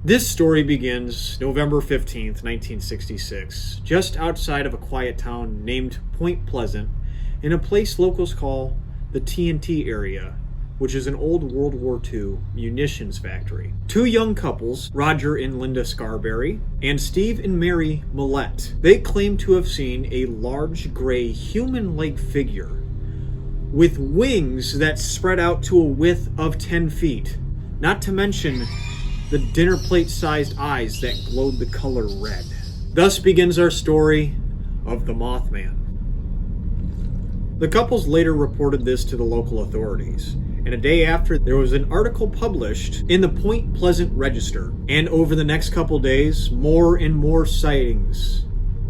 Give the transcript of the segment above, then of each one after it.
This story begins November 15th, 1966, just outside of a quiet town named Point Pleasant, in a place locals call the TNT area, which is an old World War II munitions factory. Two young couples, Roger and Linda Scarberry, and Steve and Mary Millette, they claim to have seen a large gray human-like figure with wings that spread out to a width of 10 feet, not to mention the dinner plate-sized eyes that glowed the color red. Thus begins our story of the Mothman. The couples later reported this to the local authorities, and a day after, there was an article published in the Point Pleasant Register. And over the next couple days, more and more sightings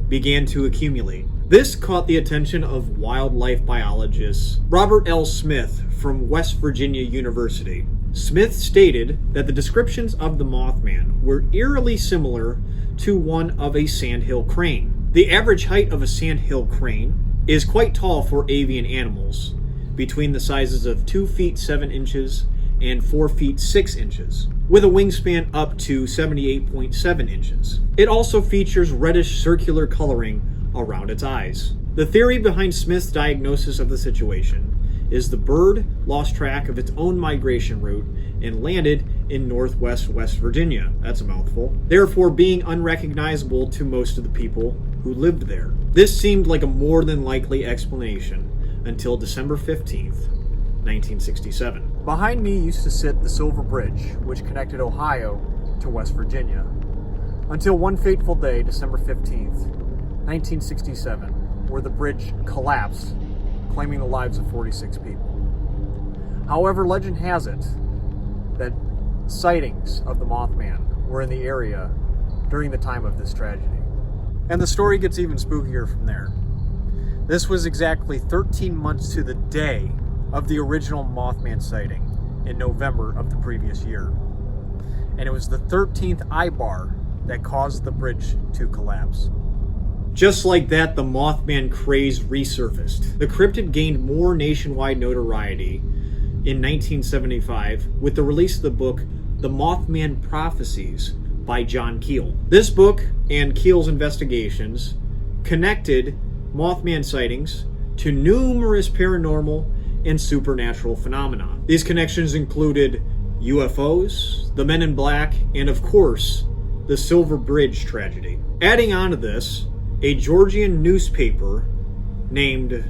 began to accumulate. This caught the attention of wildlife biologist Robert L. Smith from West Virginia University. Smith stated that the descriptions of the Mothman were eerily similar to one of a sandhill crane. The average height of a sandhill crane is quite tall for avian animals, between the sizes of 2 feet 7 inches and 4 feet 6 inches, with a wingspan up to 78.7 inches. It also features reddish circular coloring around its eyes. The theory behind Smith's diagnosis of the situation is the bird lost track of its own migration route and landed in northwest West Virginia. That's a mouthful. Therefore being unrecognizable to most of the people who lived there. This seemed like a more than likely explanation until December 15th, 1967. Behind me used to sit the Silver Bridge, which connected Ohio to West Virginia, until one fateful day, December 15th, 1967, where the bridge collapsed, claiming the lives of 46 people. However, legend has it that sightings of the Mothman were in the area during the time of this tragedy. And the story gets even spookier from there. This was exactly 13 months to the day of the original Mothman sighting in November of the previous year. And it was the 13th eye-bar that caused the bridge to collapse. Just like that, the Mothman craze resurfaced. The cryptid gained more nationwide notoriety in 1975 with the release of the book The Mothman Prophecies by John Keel. This book and Keel's investigations connected Mothman sightings to numerous paranormal and supernatural phenomena. These connections included UFOs, the Men in Black, and of course, the Silver Bridge tragedy. Adding on to this, a Georgian newspaper named...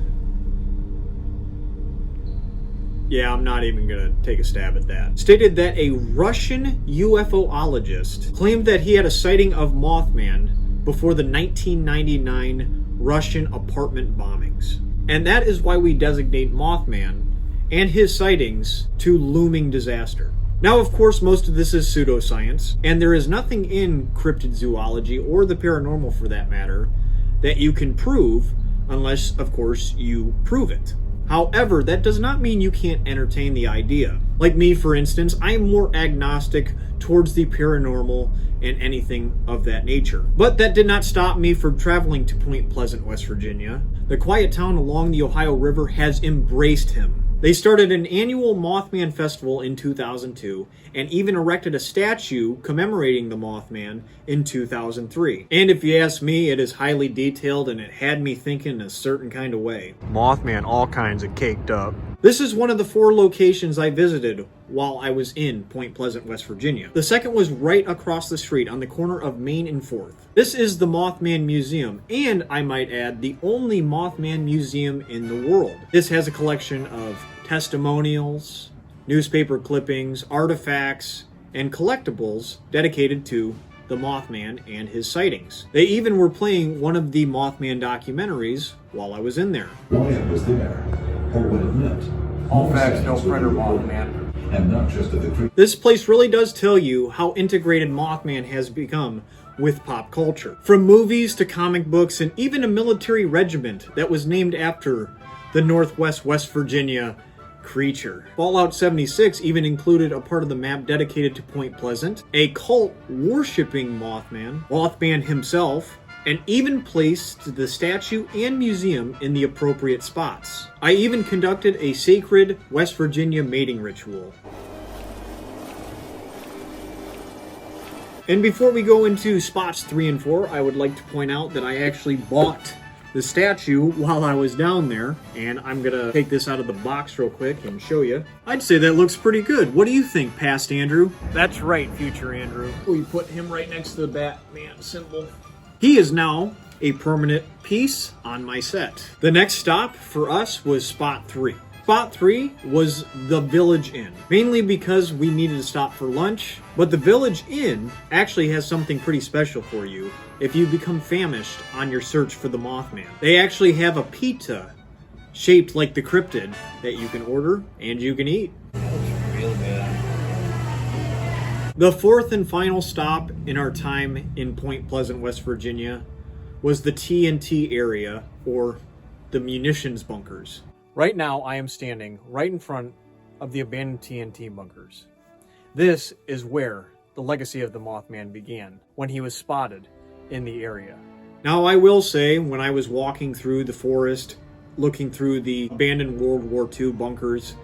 I'm not even gonna take a stab at that. Stated that a Russian UFOologist claimed that he had a sighting of Mothman before the 1999 Russian apartment bombings. And that is why we designate Mothman and his sightings to looming disaster. Now, of course, most of this is pseudoscience, and there is nothing in cryptid zoology, or the paranormal for that matter, that you can prove unless, of course, you prove it. However, that does not mean you can't entertain the idea. Like me, for instance, I am more agnostic towards the paranormal and anything of that nature. But that did not stop me from traveling to Point Pleasant, West Virginia. The quiet town along the Ohio River has embraced him. They started an annual Mothman Festival in 2002 and even erected a statue commemorating the Mothman in 2003. And if you ask me, it is highly detailed and it had me thinking a certain kind of way. Mothman all kinds of caked up. This is one of the 4 locations I visited while I was in Point Pleasant, West Virginia. The second was right across the street on the corner of Main and 4th. This is the Mothman Museum, and I might add, the only Mothman museum in the world. This has a collection of testimonials, newspaper clippings, artifacts, and collectibles dedicated to the Mothman and his sightings. They even were playing one of the Mothman documentaries while I was in there. Why it was there, or what it meant. All facts, no printer, Mothman. And not just of the This place really does tell you how integrated Mothman has become with pop culture. From movies to comic books and even a military regiment that was named after the Northwest West Virginia creature. Fallout 76 even included a part of the map dedicated to Point Pleasant, a cult worshipping Mothman himself, and even placed the statue and museum in the appropriate spots. I even conducted a sacred West Virginia mating ritual. And before we go into spots 3 and 4, I would like to point out that I actually bought the statue while I was down there, and I'm gonna take this out of the box real quick and show you. I'd say that looks pretty good. What do you think, past Andrew? That's right, future Andrew. We put him right next to the Batman symbol. He is now a permanent piece on my set. The next stop for us was spot 3. Spot 3 was the Village Inn, mainly because we needed to stop for lunch, but the Village Inn actually has something pretty special for you if you become famished on your search for the Mothman. They actually have a pizza shaped like the cryptid that you can order and you can eat. Looks real good. The fourth and final stop in our time in Point Pleasant, West Virginia was the TNT area, or the munitions bunkers. Right now, I am standing right in front of the abandoned TNT bunkers. This is where the legacy of the Mothman began, when he was spotted in the area. Now, I will say, when I was walking through the forest, looking through the abandoned World War II bunkers,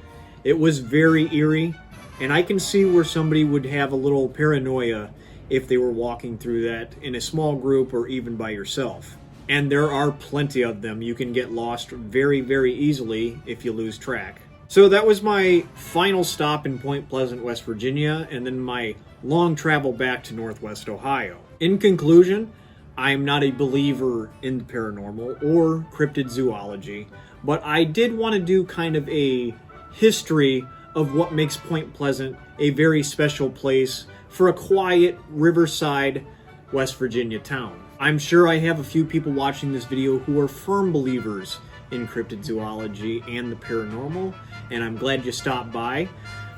it was very eerie, and I can see where somebody would have a little paranoia if they were walking through that in a small group or even by yourself. And there are plenty of them. You can get lost very, very easily if you lose track. So that was my final stop in Point Pleasant, West Virginia, and then my long travel back to Northwest Ohio. In conclusion, I am not a believer in the paranormal or cryptid zoology, but I did want to do kind of a history of what makes Point Pleasant a very special place for a quiet riverside West Virginia town. I'm sure I have a few people watching this video who are firm believers in cryptid zoology and the paranormal, and I'm glad you stopped by.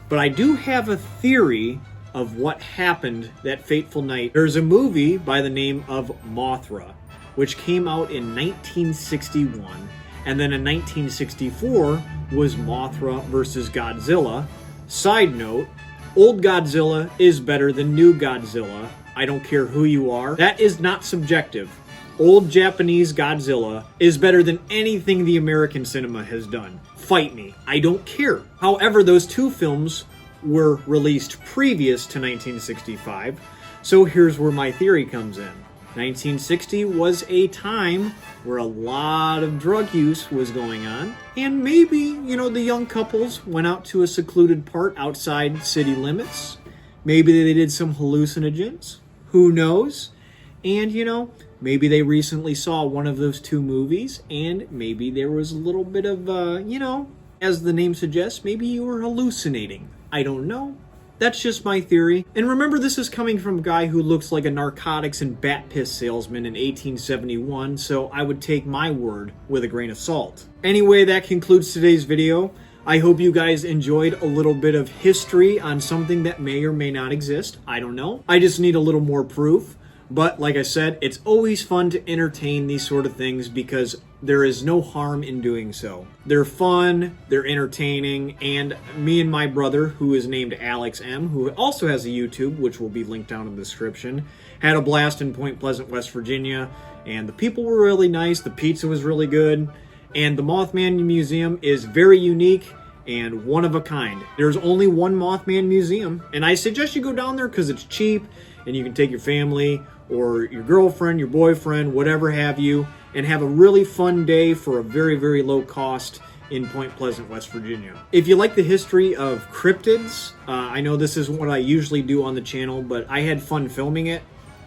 But I do have a theory of what happened that fateful night. There's a movie by the name of Mothra, which came out in 1961, and then in 1964 was Mothra versus Godzilla. Side note, old Godzilla is better than new Godzilla. I don't care who you are. That is not subjective. Old Japanese Godzilla is better than anything the American cinema has done. Fight me. I don't care. However, those two films were released previous to 1965, so here's where my theory comes in. 1960 was a time where a lot of drug use was going on, and maybe, the young couples went out to a secluded part outside city limits. Maybe they did some hallucinogens. Who knows? And, maybe they recently saw one of those two movies, and maybe there was a little bit of, as the name suggests, maybe you were hallucinating. I don't know. That's just my theory. And remember, this is coming from a guy who looks like a narcotics and bat piss salesman in 1871, so I would take my word with a grain of salt. Anyway, that concludes today's video. I hope you guys enjoyed a little bit of history on something that may or may not exist. I don't know. I just need a little more proof. But like I said, it's always fun to entertain these sort of things because there is no harm in doing so. They're fun, they're entertaining, and me and my brother, who is named Alex M., who also has a YouTube, which will be linked down in the description, had a blast in Point Pleasant, West Virginia, and the people were really nice, the pizza was really good, and the Mothman Museum is very unique and one of a kind. There's only one Mothman Museum, and I suggest you go down there because it's cheap, and you can take your family or your girlfriend, your boyfriend, whatever have you, and have a really fun day for a very, very low cost in Point Pleasant, West Virginia. If you like the history of cryptids, I know this isn't what I usually do on the channel, but I had fun filming it,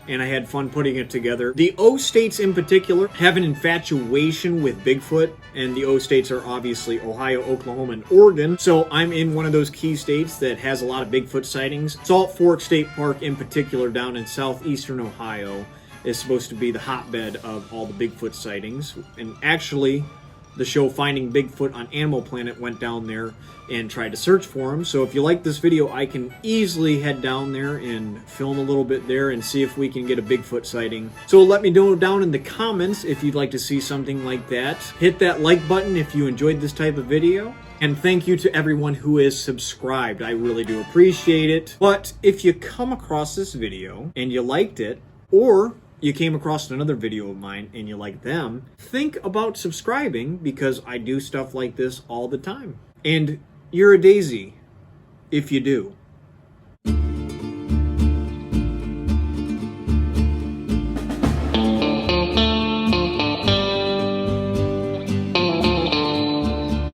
and I had fun putting it together. The O states in particular have an infatuation with Bigfoot, and the O states are obviously Ohio, Oklahoma, and Oregon, so I'm in one of those key states that has a lot of Bigfoot sightings. Salt Fork State Park in particular down in southeastern Ohio is supposed to be the hotbed of all the Bigfoot sightings, and actually the show Finding Bigfoot on Animal Planet went down there and tried to search for him. So if you like this video, I can easily head down there and film a little bit there and see if we can get a Bigfoot sighting. So let me know down in the comments if you'd like to see something like that. Hit that like button if you enjoyed this type of video. And thank you to everyone who is subscribed. I really do appreciate it. But if you come across this video and you liked it, or you came across another video of mine and you like them, think about subscribing because I do stuff like this all the time. And you're a daisy if you do.